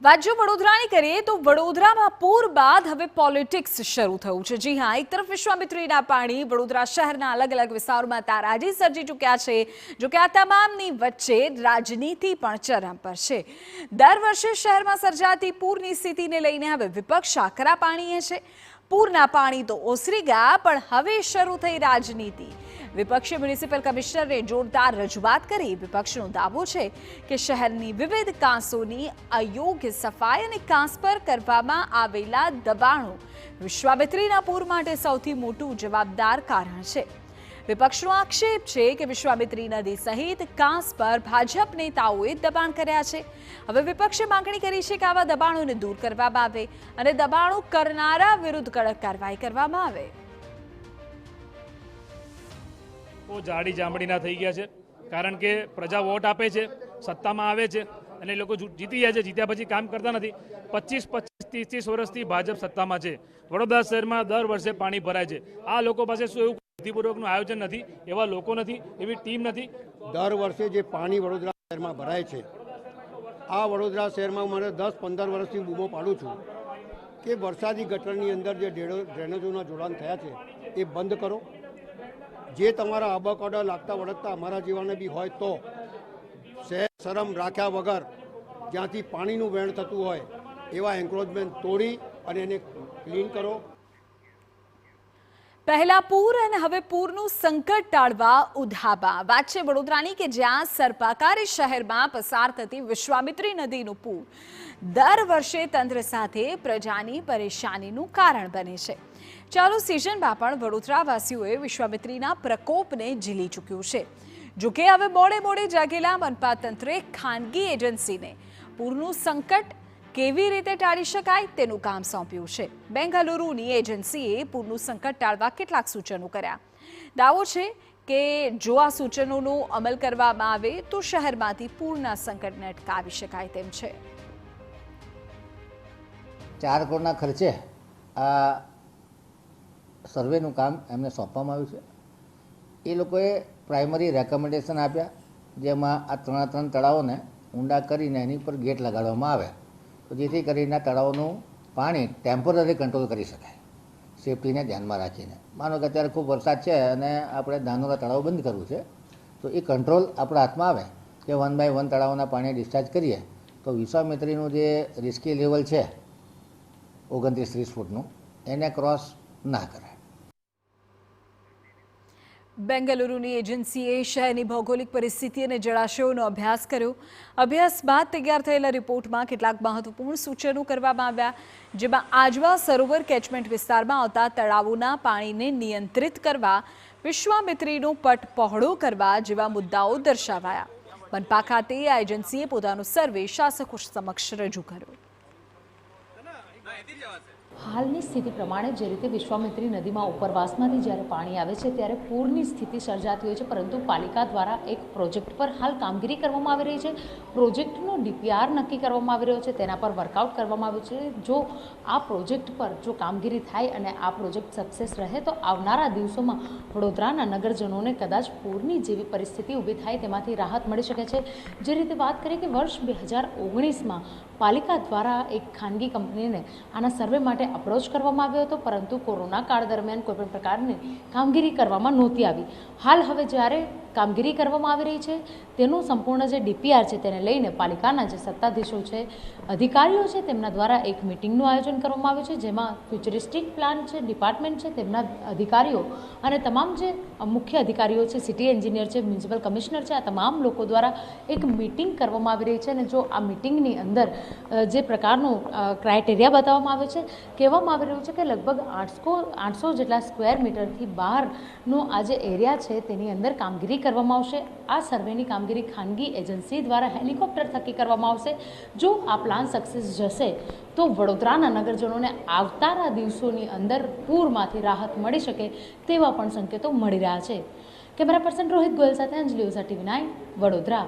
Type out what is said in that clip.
વાત જો વડોદરાની કરીએ તો વડોદરામાં પૂર બાદ હવે પોલિટિક્સ શરૂ થયું છે। જી હા, એક તરફ વિશ્વામિત્રીના પાણી વડોદરા શહેરના અલગ અલગ વિસ્તારોમાં તારાજી સર્જી ચૂક્યા છે। જો કે આ તમામની વચ્ચે રાજનીતિ પણ ચરમ પર છે। દર વર્ષે શહેરમાં સર્જાતી પૂરની સ્થિતિને લઈને હવે વિપક્ષ આકરા પાણીએ છે। પૂરના પાણી તો ઓસરી ગયા, પણ હવે શરૂ થઈ રાજનીતિ। વિપક્ષે મ્યુનિસિપલ કમિશનરને જોરદાર રજૂઆત કરી। વિપક્ષનો દાવો છે કે શહેરની વિવિધ કાંસોની અયોગ્ય સફાઈ અને કાંસ પર કરવામાં આવેલા દબાણો વિશ્વામિત્રીના પૂર માટે સૌથી મોટું જવાબદાર કારણ છે। વિપક્ષનો આક્ષેપ છે કે વિશ્વામિત્રી નદી સહિત કાંસ પર ભાજપ નેતાઓએ દબાણ કર્યા છે। હવે વિપક્ષે માંગણી કરી છે કે આવા દબાણોને દૂર કરવામાં આવે અને દબાણો કરનારા વિરુદ્ધ કડક કાર્યવાહી કરવામાં આવે। જાડી જાંબડીના થઈ ગયા છે, કારણ કે પ્રજા વોટ આપે છે, સત્તામાં આવે છે અને લોકો જીતી જાય છે। જીત્યા પછી કામ કરતા નથી। 25-25, 30 વર્ષથી ભાજપ સત્તામાં છે। વડોદરા શહેરમાં દર વર્ષે પાણી ભરાય છે। આ લોકો પાસે શું એવું વિધિપૂર્વકનું આયોજન નથી, એવા લોકો નથી, એવી ટીમ નથી। દર વર્ષે જે પાણી વડોદરા શહેરમાં ભરાય છે, આ વડોદરા શહેરમાં મને 10-15 વર્ષથી બૂમો પાડું છું કે વરસાદી ગટરની અંદર જે ડ્રેનેજોના જોડાણ થયા છે એ બંધ કરો। જે તમારા આબોહવા લાગતા વળગતા અમારા જીવાને બી હોય તો શહેર શરમ રાખ્યા વગર જ્યાંથી પાણીનું વહેણ થતું હોય એવા એન્ક્રોચમેન્ટ તોડી અને એને ક્લીન કરો। પહેલા પૂર અને હવે પૂરનું સંકટ ટાળવા ઉધાબા। વાત છે વડોદરાની કે જ્યાં સર્પાકારી શહેરમાં પસાર થતી વિશ્વામિત્રી નદીનું પૂર દર વર્ષે તંત્ર સાથે પ્રજાની પરેશાનીનું કારણ બને છે। ચાલુ સિઝનમાં પણ વડોદરાવાસીઓએ વિશ્વામિત્રીના પ્રકોપને ઝીલી ચૂક્યું છે। જોકે હવે મોડે જાગેલા મનપા તંત્રે ખાનગી એજન્સીને પૂરનું સંકટ કેવી રીતે ટાળી શકાય તેનું કામ સોંપ્યું છે। બેંગલુરુની એજન્સીએ પૂરનું સંકટ ટાળવા કેટલાક સૂચનો કર્યા। દાવો છે કે જો આ સૂચનોનો અમલ કરવામાં આવે તો શહેરમાંથી પૂરના સંકટને અટકાવી શકાય તેમ છે। 4 કરોડના ખર્ચે આ સર્વેનું કામ એમને સોંપવામાં આવ્યું છે। એ લોકોએ પ્રાઇમરી રેકમેન્ડેશન આપ્યા, જેમાં આ 3 તળાવોને ઊંડા કરીને એની પર ગેટ લગાડવામાં આવે તો જેથી કરીને તળાવનું પાણી ટેમ્પરરી કંટ્રોલ કરી શકાય, સેફટીને ધ્યાનમાં રાખીને। માનો કે અત્યારે ખૂબ વરસાદ છે અને આપણે ધાનોરા તળાવ બંધ કરવું છે, તો એ કંટ્રોલ આપણા હાથમાં આવે કે 1 બાય 1 તળાવના પાણી ડિસ્ચાર્જ કરીએ તો વિશ્વામિત્રીનું જે રિસ્કી લેવલ છે 29-30 ફૂટનું, એને ક્રોસ ના કરે। બેંગલુરુની એજન્સીએ શહેરની ભૌગોલિક પરિસ્થિતિ અને જળાશયોનો અભ્યાસ કર્યો। અભ્યાસ બાદ તૈયાર થયેલા રિપોર્ટમાં કેટલાક મહત્વપૂર્ણ સૂચનો કરવામાં આવ્યા, જેમાં આજવા સરોવર કેચમેન્ટ વિસ્તારમાં આવતા તળાવોના પાણીને નિયંત્રિત કરવા, વિશ્વામિત્રીનો પટ પહોળો કરવા જેવા મુદ્દાઓ દર્શાવાયા। મનપા ખાતે આ એજન્સીએ પોતાનો સર્વે શાસકો સમક્ષ રજૂ કર્યો। હાલની સ્થિતિ પ્રમાણે જે રીતે વિશ્વામિત્રી નદીમાં ઉપરવાસમાંથી જ્યારે પાણી આવે છે ત્યારે પૂરની સ્થિતિ સર્જાતી હોય છે, પરંતુ પાલિકા દ્વારા એક પ્રોજેક્ટ પર હાલ કામગીરી કરવામાં આવી રહી છે। પ્રોજેક્ટનો ડીપીઆર નક્કી કરવામાં આવી રહ્યો છે, તેના પર વર્કઆઉટ કરવામાં આવ્યું છે। જો આ પ્રોજેક્ટ પર જો કામગીરી થાય અને આ પ્રોજેક્ટ સક્સેસ રહે તો આવનારા દિવસોમાં વડોદરાના નગરજનોને કદાચ પૂરની જેવી પરિસ્થિતિ ઊભી થાય તેમાંથી રાહત મળી શકે છે। જે રીતે વાત કરીએ કે વર્ષ 2019માં પાલિકા દ્વારા એક ખાનગી કંપનીને આના સર્વે માટે અપ્રોચ કરવામાં આવ્યો હતો, પરંતુ કોરોના કાળ દરમિયાન કોઈપણ પ્રકારની કામગીરી કરવામાં નહોતી આવી। હાલ હવે જ્યારે કામગીરી કરવામાં આવી રહી છે તેનું સંપૂર્ણ જે ડીપીઆર છે તેને લઈને પાલિકાના જે સત્તાધીશો છે, અધિકારીઓ છે, તેમના દ્વારા એક મિટિંગનું આયોજન કરવામાં આવ્યું છે, જેમાં ફ્યુચરિસ્ટિક પ્લાન છે, ડિપાર્ટમેન્ટ છે, તેમના અધિકારીઓ અને તમામ જે મુખ્ય અધિકારીઓ છે, સિટી એન્જિનિયર છે, મ્યુનિસિપલ કમિશનર છે, આ તમામ લોકો દ્વારા એક મિટિંગ કરવામાં આવી રહી છે। અને જો આ મિટિંગની અંદર જે પ્રકારનું ક્રાઇટેરિયા બતાવવામાં આવે છે, કહેવામાં આવી રહ્યું છે કે લગભગ 800 જેટલા સ્ક્વેર મીટરથી બહારનો આ જે એરિયા છે તેની અંદર કામગીરી કરવામાં આવશે। આ સર્વેની કામગીરી ખાનગી એજન્સી દ્વારા હેલિકોપ્ટર થકી કરવામાં આવશે। જો આ પ્લાન સક્સેસ જશે તો વડોદરાના નગરજનોને આવતાના દિવસોની અંદર પૂરમાંથી રાહત મળી શકે તેવા પણ સંકેતો મળી રહ્યા છે। કેમેરા પર્સન રોહિત ગોયલ સાથે અંજલિ ઓઝા, TV9 વડોદરા।